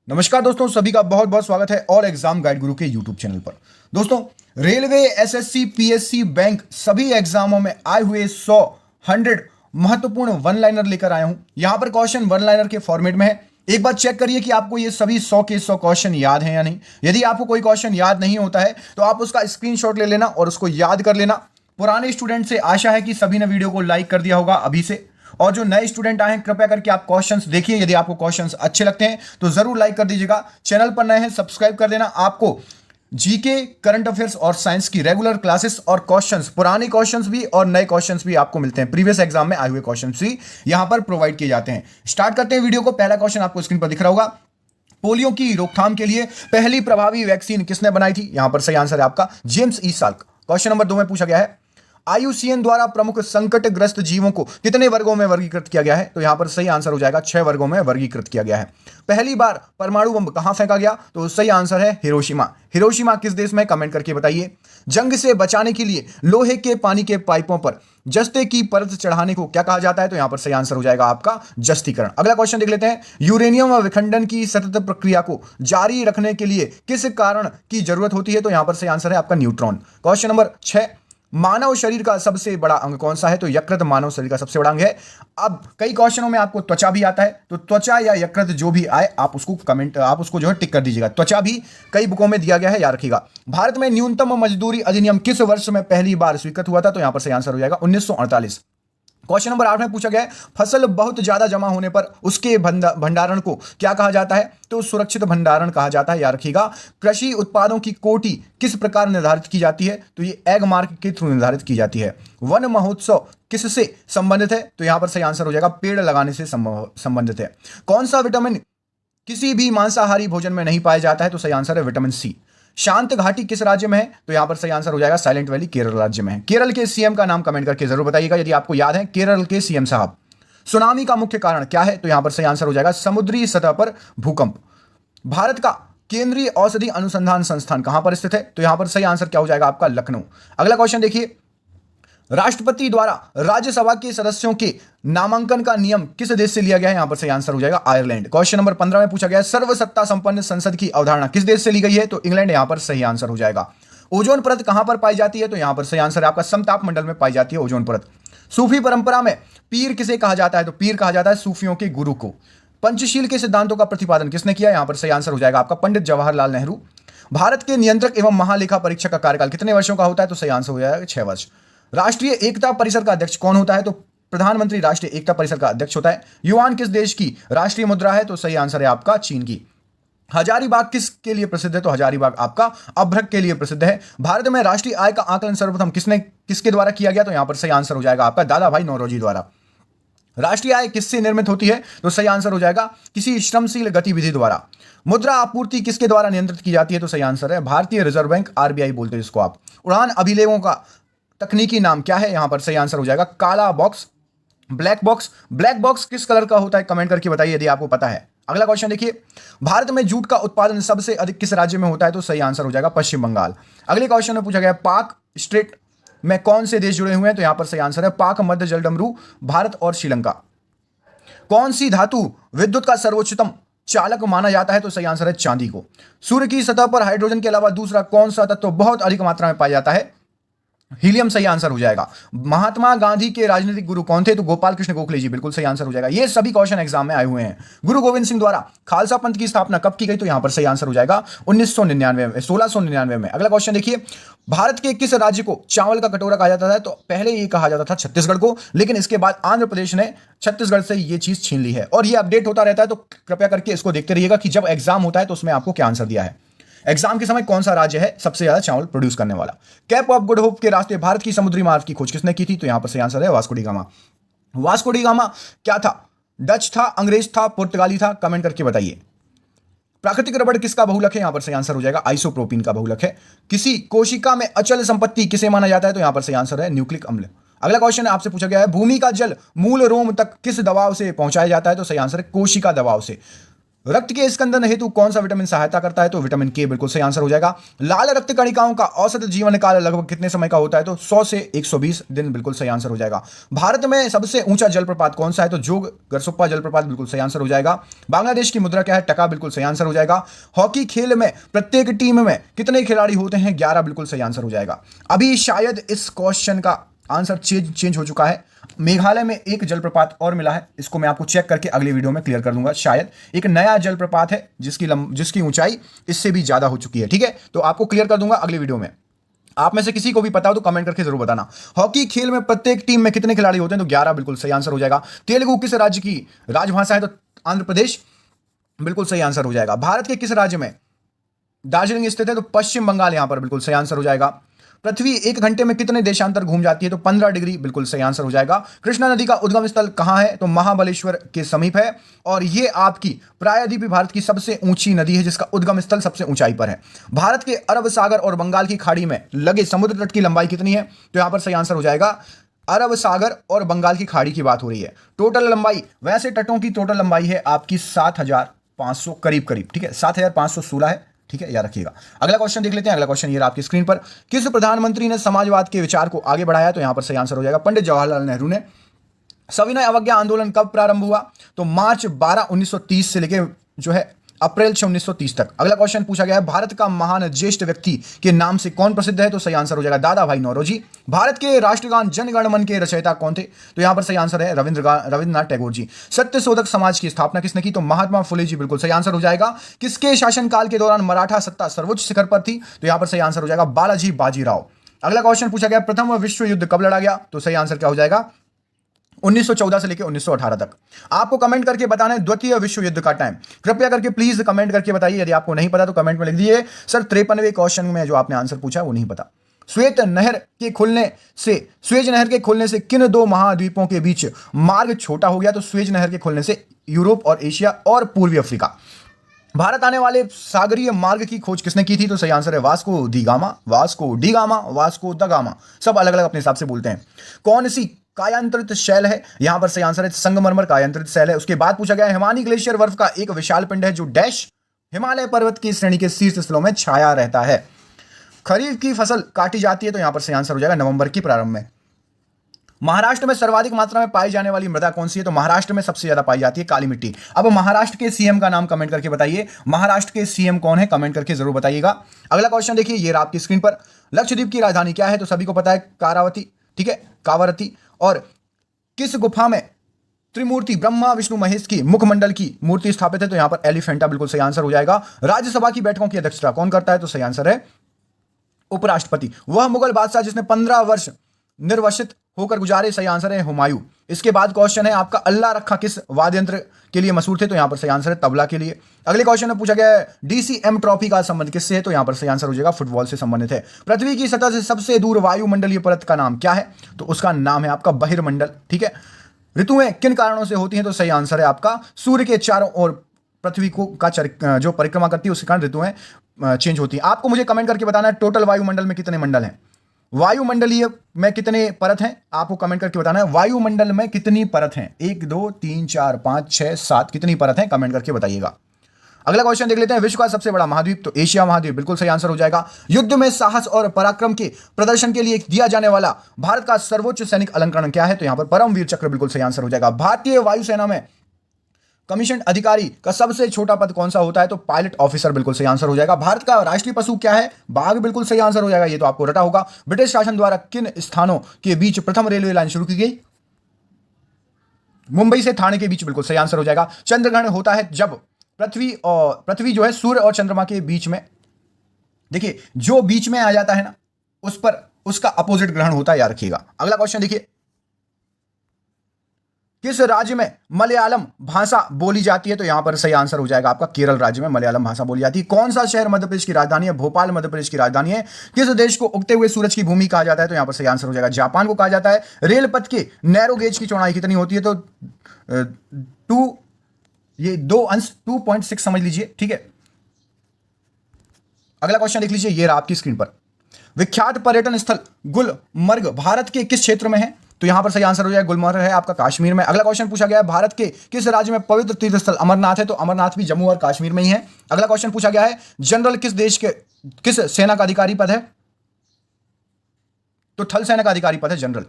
नमस्कार दोस्तों, सभी का बहुत बहुत स्वागत है और एग्जाम गाइड गुरु के यूट्यूब चैनल पर। दोस्तों, रेलवे, एसएससी, पीएससी, बैंक सभी एग्जामों में आए हुए 100 महत्वपूर्ण वन लाइनर लेकर आया हूं। यहां पर क्वेश्चन वन लाइनर के फॉर्मेट में है। एक बार चेक करिए कि आपको ये सभी 100 के 100 क्वेश्चन याद हैं या नहीं। यदि आपको कोई क्वेश्चन याद नहीं होता है तो आप उसका स्क्रीनशॉट ले लेना और उसको याद कर लेना। पुराने स्टूडेंट से आशा है कि सभी ने वीडियो को लाइक कर दिया होगा अभी से, और जो नए स्टूडेंट आए हैं कृपया करके आप क्वेश्चंस देखिए। यदि आपको क्वेश्चंस अच्छे लगते हैं तो जरूर लाइक कर दीजिएगा। चैनल पर नए हैं सब्सक्राइब कर देना। आपको जीके, करंट अफेयर्स और साइंस की रेगुलर क्लासेस और क्वेश्चंस, पुराने क्वेश्चंस भी और नए क्वेश्चंस भी आपको मिलते हैं। प्रीवियस एग्जाम में आए हुए क्वेश्चंस भी यहां पर प्रोवाइड किए जाते हैं। स्टार्ट करते हैं वीडियो को। पहला क्वेश्चन आपको स्क्रीन पर दिख रहा होगा। पोलियो की रोकथाम के लिए पहली प्रभावी वैक्सीन किसने बनाई थी? यहां पर सही आंसर है आपका जेम्स ई साल्क। क्वेश्चन नंबर 2 में पूछा गया है, आईयूसीएन द्वारा प्रमुख संकटग्रस्त जीवों को कितने वर्गों में वर्गीकृत किया गया है? तो यहां पर सही आंसर हो जाएगा 6 वर्गों में वर्गीकृत किया गया है। पहली बार परमाणु बम कहां फेंका गया? तो सही आंसर है हिरोशिमा। हिरोशिमा किस देश में? कमेंट करके बताइए। जंग से बचाने के लिए लोहे के पानी के पाइपों पर जस्ते की परत चढ़ाने को क्या कहा जाता है? तो यहां पर सही आंसर हो जाएगा आपका जस्तीकरण। अगला क्वेश्चन देख लेते हैं, यूरेनियम विखंडन की सतत प्रक्रिया को जारी रखने के लिए किस कारण की जरूरत होती है? तो यहां पर सही आंसर है आपका न्यूट्रॉन। क्वेश्चन नंबर 6, मानव शरीर का सबसे बड़ा अंग कौन सा है? तो यकृत मानव शरीर का सबसे बड़ा अंग है। अब कई क्वेश्चनों में आपको त्वचा भी आता है, तो त्वचा या यकृत जो भी आए आप उसको जो है टिक कर दीजिएगा। त्वचा भी कई बुकों में दिया गया है, याद रखिएगा। भारत में न्यूनतम मजदूरी अधिनियम किस वर्ष में पहली बार स्वीकृत हुआ था? तो यहां पर सही आंसर हो जाएगा 1948। क्वेश्चन नंबर 8 में पूछा गया है, फसल बहुत ज्यादा जमा होने पर उसके भंडारण को क्या कहा जाता है? तो सुरक्षित भंडारण कहा जाता है, याद रखिएगा। कृषि उत्पादों की कोटि किस प्रकार निर्धारित की जाती है? तो ये एग मार्क के थ्रू निर्धारित की जाती है। वन महोत्सव किससे संबंधित है? तो यहां पर सही आंसर हो जाएगा पेड़ लगाने से संबंधित है। कौन सा विटामिन किसी भी मांसाहारी भोजन में नहीं पाया जाता है? तो सही आंसर है विटामिन सी। शांत घाटी किस राज्य में है? तो यहां पर सही आंसर हो जाएगा साइलेंट वैली केरल राज्य में है। केरल के सीएम का नाम कमेंट करके जरूर बताइएगा यदि आपको याद है केरल के सीएम साहब। सुनामी का मुख्य कारण क्या है? तो यहां पर सही आंसर हो जाएगा समुद्री सतह पर भूकंप। भारत का केंद्रीय औषधि अनुसंधान संस्थान कहां पर स्थित है? तो यहां पर सही आंसर क्या हो जाएगा आपका लखनऊ। अगला क्वेश्चन देखिए, राष्ट्रपति द्वारा राज्यसभा के सदस्यों के नामांकन का नियम किस देश से लिया गया है? यहां पर सही आंसर हो जाएगा आयरलैंड। क्वेश्चन नंबर 15 में पूछा गया है, सर्वसत्ता संपन्न संसद की अवधारणा किस देश से ली गई है? तो इंग्लैंड यहां पर सही आंसर हो जाएगा। ओजोन परत कहां पर पाई जाती है? तो यहां पर सही आंसर है आपका समताप मंडल में पाई जाती है ओजोन परत। सूफी परंपरा में पीर किसे कहा जाता है? तो पीर कहा जाता है सूफियों के गुरु को। पंचशील के सिद्धांतों का प्रतिपादन किसने किया? यहां पर सही आंसर हो जाएगा आपका पंडित जवाहरलाल नेहरू। भारत के नियंत्रक एवं महालेखा परीक्षक का कार्यकाल कितने वर्षों का होता है? तो सही आंसर हो जाएगा 6 वर्ष। राष्ट्रीय एकता परिषद का अध्यक्ष कौन होता है? तो प्रधानमंत्री राष्ट्रीय एकता परिषद का अध्यक्ष होता है। युआन किस देश की राष्ट्रीय मुद्रा है? तो सही आंसर है आपका चीन की। हजारीबाग किसके लिए प्रसिद्ध है? तो हजारीबाग आपका अभ्रक के लिए प्रसिद्ध है। भारत में राष्ट्रीय आय का आकलन सर्वप्रथम किसके द्वारा किया गया? तो यहां पर सही आंसर हो जाएगा आपका दादा भाई नौरोजी द्वारा। राष्ट्रीय आय किससे निर्मित होती है? तो सही आंसर हो जाएगा किसी श्रमशील गतिविधि द्वारा। मुद्रा आपूर्ति किसके द्वारा नियंत्रित की जाती है? तो सही आंसर है भारतीय रिजर्व बैंक, आरबीआई बोलते हैं इसको आप। उड़ान अभिलेखों का तकनीकी नाम क्या है? यहां पर सही आंसर हो जाएगा काला box, black box. Black box किस कलर का होता है? कमेंट करके बताइए यदि आपको पता है। अगला क्वेश्चन देखिए, भारत में जूट का उत्पादन सबसे अधिक किस राज्य में होता है? तो सही आंसर हो जाएगा पश्चिम बंगाल। अगले क्वेश्चन में पूछा गया पाक स्ट्रेट में कौन से देश जुड़े हुए हैं? तो यहां पर सही आंसर है पाक, मध्य जलडमरू, भारत और श्रीलंका। कौन सी धातु विद्युत का सर्वोच्चतम चालक माना जाता है? तो सही आंसर है चांदी को। सूर्य की सतह पर हाइड्रोजन के अलावा दूसरा कौन सा तत्व बहुत अधिक मात्रा में पाया जाता है? हीलियम सही आंसर हो जाएगा। महात्मा गांधी के राजनीतिक गुरु कौन थे? तो गोपाल कृष्ण गोखले जी, बिल्कुल सही आंसर हो जाएगा। ये सभी क्वेश्चन एग्जाम में आए हुए हैं। गुरु गोविंद सिंह द्वारा खालसा पंथ की स्थापना कब की गई? तो यहां पर सही आंसर हो जाएगा 1999 में, 1699 में। अगला क्वेश्चन देखिए, भारत के किस राज्य को चावल का कटोरा कहा जाता था? तो पहले ये कहा जाता था छत्तीसगढ़ को, लेकिन इसके बाद आंध्र प्रदेश ने छत्तीसगढ़ से ये चीज छीन ली है और ये अपडेट होता रहता है, तो कृपया करके इसको देखते रहिएगा कि जब एग्जाम होता है तो उसमें आपको क्या आंसर दिया है। एग्जाम के समय कौन सा राज्य है सबसे ज्यादा चावल प्रोड्यूस करने वाला? कैप ऑफ गुड होप के रास्ते भारत की समुद्री मार्ग की खोज किसने की थी? तो यहां पर सही आंसर है Vasco D gamma. Vasco D gamma क्या था? डच था, अंग्रेज था, पुर्तगाली था? कमेंट करके बताइए। प्राकृतिक रबड़ किसका बहुलक है? यहां पर सही आंसर हो जाएगा आइसोप्रोपिन का बहुलक है। किसी कोशिका में अचल संपत्ति किसे माना जाता है? तो यहां पर सही आंसर है न्यूक्लिक अम्ल। अगला क्वेश्चन आपसे पूछा गया है, भूमि का जल मूल रोम तक किस दबाव से पहुंचाया जाता है? तो सही आंसर है कोशिका दबाव से। रक्त के स्कंदन हेतु कौन सा विटामिन सहायता करता है? तो विटामिन के बिल्कुल सही आंसर हो जाएगा। लाल रक्त कणिकाओं का औसत जीवन काल लगभग कितने समय का होता है? तो 100 से 120 दिन बिल्कुल सही आंसर हो जाएगा। भारत में सबसे ऊंचा जलप्रपात कौन सा है? तो जोग गरसुप्पा जलप्रपात बिल्कुल सही आंसर हो जाएगा। बांग्लादेश की मुद्रा क्या है? टका बिल्कुल सही आंसर हो जाएगा। हॉकी खेल में प्रत्येक टीम में कितने खिलाड़ी होते हैं? 11 बिल्कुल सही आंसर हो जाएगा। अभी शायद इस क्वेश्चन का आंसर चेंज हो चुका है। मेघालय में एक जलप्रपात और मिला है, इसको मैं आपको चेक करके अगले वीडियो में क्लियर कर दूंगा। शायद एक नया जलप्रपात है जिसकी ऊंचाई इससे भी ज्यादा हो चुकी है। ठीक है, तो आपको क्लियर कर दूंगा अगले वीडियो में। आप में से किसी को भी पता हो तो कमेंट करके जरूर बताना। हॉकी खेल में प्रत्येक टीम में कितने खिलाड़ी होते हैं? तो 11 बिल्कुल सही आंसर हो जाएगा। तेलुगु किस राज्य की राजभाषा है? तो आंध्र प्रदेश बिल्कुल सही आंसर हो जाएगा। भारत के किस राज्य में दार्जिलिंग स्थित है? तो पश्चिम बंगाल यहां पर बिल्कुल सही आंसर हो जाएगा। पृथ्वी 1 घंटे में कितने देशांतर घूम जाती है? तो 15 डिग्री बिल्कुल सही आंसर हो जाएगा। कृष्णा नदी का उद्गम स्थल कहां है? तो महाबलेश्वर के समीप है, और यह आपकी प्रायद्वीपीय भारत की सबसे ऊंची नदी है जिसका उद्गम स्थल सबसे ऊंचाई पर है। भारत के अरब सागर और बंगाल की खाड़ी में लगे समुद्र तट की लंबाई कितनी है? तो यहां पर सही आंसर हो जाएगा अरब सागर और बंगाल की खाड़ी की बात हो रही है। टोटल लंबाई, वैसे तटों की टोटल लंबाई है आपकी 7500 करीब, ठीक है, 7516 है। ठीक है, याद रखिएगा। अगला क्वेश्चन देख लेते हैं। अगला क्वेश्चन ये रहा आपकी स्क्रीन पर। किस प्रधानमंत्री ने समाजवाद के विचार को आगे बढ़ाया? तो यहां पर सही आंसर हो जाएगा पंडित जवाहरलाल नेहरू ने। सविनय अवज्ञा आंदोलन कब प्रारंभ हुआ? तो मार्च 12 1930 से लेकर जो है अप्रैल 6 1930 तक। अगला क्वेश्चन पूछा गया है, भारत का महान ज्येष्ठ व्यक्ति के नाम से कौन प्रसिद्ध है? तो सही आंसर हो जाएगा दादा भाई नौरोजी। भारत के राष्ट्रगान जन गण मन के रचयिता कौन थे? तो यहां पर सही आंसर है रविंद्रनाथ टैगोर जी। सत्य शोधक समाज की स्थापना किसने की? तो महात्मा फुले जी बिल्कुल सही आंसर हो जाएगा। किसके शासनकाल के दौरान मराठा सत्ता सर्वोच्च शिखर पर थी? तो यहां पर सही आंसर हो जाएगा बालाजी बाजीराव। अगला क्वेश्चन पूछा गया, प्रथम विश्व युद्ध कब लड़ा गया? तो सही आंसर क्या हो जाएगा? 1914 से लेकर 1918 तक। आपको कमेंट करके बताना है द्वितीय विश्व युद्ध का टाइम। कृपया करके प्लीज कमेंट करके बताइए। यदि आपको नहीं पता तो कमेंट में लिख दीजिए सर 53वें क्वेश्चन में जो आपने आंसर पूछा वो नहीं पता। स्वेज नहर के खुलने से किन 2 महाद्वीपों के बीच मार्ग छोटा हो गया? तो स्वेज नहर के खुलने से यूरोप और एशिया और पूर्वी अफ्रीका। भारत आने वाले सागरीय मार्ग की खोज किसने की थी? तो सही आंसर है वास्को डी गामा। सब अलग अलग अपने हिसाब से बोलते हैं। कौन सी कायांतरित शैल है? यहां पर सही आंसर है संगमरमर कायांतरित शैल है। उसके बाद पूछा गया हिमानी ग्लेशियर बर्फ का एक विशाल पिंड है जो डैश हिमालय पर्वत की श्रेणी के शीर्ष स्थलों में छाया रहता है। खरीफ की फसल काटी जाती है, तो यहां पर सही आंसर हो जाएगा नवंबर के प्रारंभ में। महाराष्ट्र में सर्वाधिक मात्रा में पाई जाने वाली मृदा कौन सी है? तो महाराष्ट्र में सबसे ज्यादा पाई जाती है काली मिट्टी। अब महाराष्ट्र के सीएम का नाम कमेंट करके बताइए। महाराष्ट्र के सीएम कौन है? कमेंट करके जरूर बताइएगा। अगला क्वेश्चन देखिए, ये रहा आपकी स्क्रीन पर। लक्षद्वीप की राजधानी क्या है? तो सभी को पता है कारावती, ठीक है, कावरती। और किस गुफा में त्रिमूर्ति ब्रह्मा विष्णु महेश की मुखमंडल की मूर्ति स्थापित है? तो यहां पर एलिफेंटा बिल्कुल सही आंसर हो जाएगा। राज्यसभा की बैठकों की अध्यक्षता कौन करता है? तो सही आंसर है उपराष्ट्रपति। वह मुगल बादशाह जिसने 15 वर्ष निर्वासित होकर गुजारे? सही आंसर है हुमायूं। इसके बाद क्वेश्चन है आपका, अल्लाह रखा किस वाद्य यंत्र के लिए मशहूर थे? तो यहां पर सही आंसर है तबला के लिए। अगले क्वेश्चन में पूछा गया है डीसीएम ट्रॉफी का संबंध किससे है? तो यहां पर सही आंसर हो जाएगा फुटबॉल से संबंधित है। पृथ्वी की सतह से सबसे दूर वायुमंडलीय परत का नाम क्या है? तो उसका नाम है आपका बहिर्मंडल। ठीक है। ऋतुएं किन कारणों से होती हैं? तो सही आंसर है आपका सूर्य के चारों ओर पृथ्वी को जो परिक्रमा करती है उसके कारण ऋतुएं चेंज होती हैं। आपको मुझे कमेंट करके बताना है टोटल वायुमंडल में कितने मंडल हैं, वायुमंडलीय में कितने परत हैं, आपको कमेंट करके बताना है। वायुमंडल में कितनी परत हैं? 1 2 3 4 5 6 7 कितनी परत हैं? कमेंट करके बताइएगा। अगला क्वेश्चन देख लेते हैं, विश्व का सबसे बड़ा महाद्वीप? तो एशिया महाद्वीप बिल्कुल सही आंसर हो जाएगा। युद्ध में साहस और पराक्रम के प्रदर्शन के लिए दिया जाने वाला भारत का सर्वोच्च सैनिक अलंकरण क्या है? तो यहां पर परमवीर चक्र बिल्कुल सही आंसर हो जाएगा। भारतीय वायुसेना में कमीशन अधिकारी का सबसे छोटा पद कौन सा होता है? तो पायलट ऑफिसर बिल्कुल सही आंसर हो जाएगा। भारत का राष्ट्रीय पशु क्या है? बाघ बिल्कुल सही आंसर हो जाएगा, ये तो आपको रटा होगा। ब्रिटिश शासन द्वारा किन स्थानों के बीच प्रथम रेलवे लाइन शुरू की गई? मुंबई से थाने के बीच बिल्कुल सही आंसर हो जाएगा। चंद्रग्रहण होता है जब पृथ्वी जो है सूर्य और चंद्रमा के बीच में, देखिए जो बीच में आ जाता है ना उस पर उसका अपोजिट ग्रहण होता है, याद रखिएगा। अगला क्वेश्चन देखिए, किस राज्य में मलयालम भाषा बोली जाती है? तो यहां पर सही आंसर हो जाएगा आपका केरल राज्य में मलयालम भाषा बोली जाती है। कौन सा शहर मध्य प्रदेश की राजधानी है? भोपाल मध्य प्रदेश की राजधानी है। किस देश को उगते हुए सूरज की भूमि कहा जाता है? तो यहां पर सही आंसर हो जाएगा जापान को कहा जाता है। रेल पथ के नैरो गेज की चौड़ाई कितनी होती है? तो 2.6 समझ लीजिए, ठीक है। अगला क्वेश्चन देख लीजिए, ये रहा आपकी स्क्रीन पर। विख्यात पर्यटन स्थल गुलमर्ग भारत के किस क्षेत्र में है? तो यहां पर सही आंसर हो जाएगा गुलमर्ग है आपका कश्मीर में। अगला क्वेश्चन पूछा गया है भारत के किस राज्य में पवित्र तीर्थ स्थल अमरनाथ है, तो अमरनाथ भी जम्मू और कश्मीर में ही है। अगला क्वेश्चन पूछा गया है जनरल किस देश के किस सेना का अधिकारी पद है, तो थल सेना का अधिकारी पद है जनरल।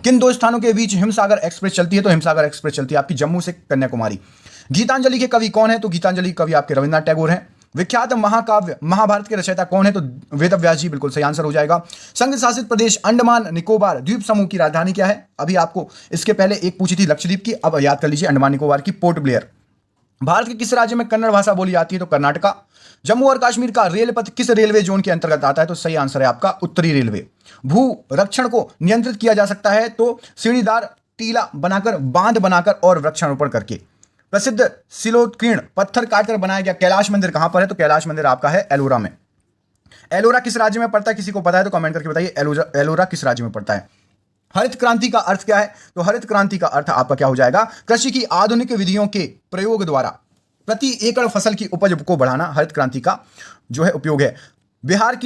किन दो स्थानों के बीच हिमसागर एक्सप्रेस चलती है, तो हिमसागर एक्सप्रेस चलती है आपकी जम्मू से कन्याकुमारी। गीतांजलि के कवि कौन है, तो गीतांजलि कवि आपके रविन्द्रनाथ टैगोर हैं। विख्यात महाकाव्य महाभारत के रचयिता कौन है, तो वेदव्यास जी, बिल्कुल सही आंसर हो जाएगा। संघ शासित प्रदेश अंडमान निकोबार द्वीप समूह की राजधानी क्या है, अभी आपको इसके पहले एक पूछी थी लक्षद्वीप की, अब याद कर लीजिए अंडमान निकोबार की पोर्ट ब्लेयर। भारत के किस राज्य में कन्नड़ भाषा बोली जाती है, तो कर्नाटका। जम्मू और कश्मीर का रेल पथ किस रेलवे जोन के अंतर्गत आता है, तो सही आंसर है आपका उत्तरी रेलवे। भू रक्षण को नियंत्रित किया जा सकता है, तो सीढ़ीदार टीला बनाकर, बांध बनाकर और वृक्षारोपण करके। प्रसिद्ध सिलोत्कीर्ण पत्थर काटकर बनाया गया कैलाश मंदिर कहां पर है, तो कैलाश मंदिर आपका है एलोरा में। एलोरा किस राज्य में पड़ता है, किसी को पता है तो कमेंट करके बताइए एलोरा किस राज्य में पड़ता है। हरित क्रांति का अर्थ क्या है, तो हरित क्रांति का अर्थ आपका क्या हो जाएगा, कृषि की आधुनिक विधियों के प्रयोग द्वारा प्रति एकड़ फसल की उपज को बढ़ाना हरित क्रांति का जो है उपयोग है। बिहार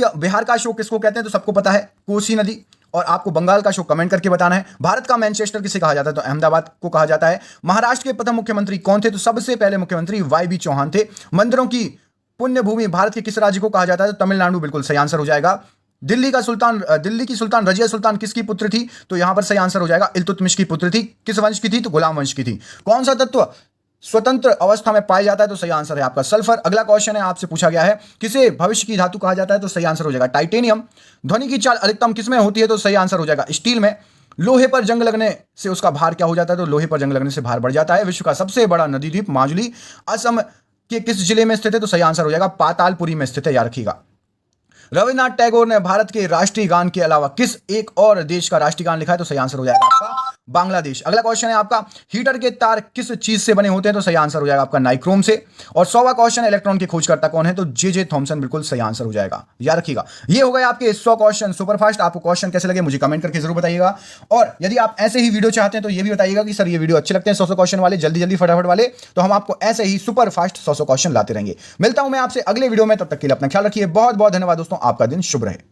का अशोक किसको कहते हैं, तो सबको पता है कोसी नदी। और आपको बंगाल का अशोक कमेंट करके बताना है। भारत का मैनचेस्टर किसे कहा जाता है, तो अहमदाबाद को कहा जाता है। महाराष्ट्र के प्रथम मुख्यमंत्री कौन थे, तो सबसे पहले मुख्यमंत्री वाई.बी. चौहान थे। मंदिरों की पुण्य भूमि भारत के किस राज्य को कहा जाता है, तो तमिलनाडु, बिल्कुल सही आंसर हो जाएगा। दिल्ली की सुल्तान रजिया सुल्तान किसकी पुत्र थी, तो यहां पर सही आंसर हो जाएगा इल्तुतमिश की पुत्र थी। किस वंश की थी, तो गुलाम वंश की थी। कौन सा तत्व स्वतंत्र अवस्था में पाया जाता है, तो सही आंसर है आपका सल्फर। अगला क्वेश्चन है आपसे पूछा गया है किसे भविष्य की धातु कहा जाता है, तो सही आंसर हो जाएगा टाइटेनियम। ध्वनि की चाल अधिकतम किसमें होती है, तो सही आंसर हो जाएगा स्टील में। लोहे पर जंग लगने से उसका भार क्या हो जाता है, तो लोहे पर जंग लगने से भार बढ़ जाता है। विश्व का सबसे बड़ा नदी द्वीप माजुली असम के किस जिले में स्थित है, तो सही आंसर हो जाएगा पातालपुरी में स्थित है, याद रखिएगा। रविन्द्रनाथ टैगोर ने भारत के राष्ट्रीय गान के अलावा किस एक और देश का राष्ट्रीय गान लिखा है, तो सही आंसर हो जाएगा आपका बांग्लादेश। अगला क्वेश्चन है आपका हीटर के तार किस चीज से बने होते हैं, तो सही आंसर हो जाएगा आपका नाइक्रोम से। और 100वां क्वेश्चन इलेक्ट्रॉन की खोजकर्ता कौन है, तो जे थॉमसन, बिल्कुल सही आंसर हो जाएगा, याद रखिएगा। ये हो गए आपके 100 क्वेश्चन सुपरफास्ट। आपको क्वेश्चन कैसे लगे मुझे कमेंट करके जरूर बताइएगा। और यदि आप ऐसे ही वीडियो चाहते हैं तो ये भी बताइएगा कि सर ये वीडियो अच्छे लगते हैं 100 क्वेश्चन वाले, जल्दी फटाफट वाले, तो हम आपको ऐसे ही सुपरफास्ट 100 क्वेश्चन लाते रहेंगे। मिलता हूं मैं आपसे अगले वीडियो में, तब तक के लिए अपना ख्याल रखिए। बहुत बहुत धन्यवाद दोस्तों, आपका दिन शुभ रहे।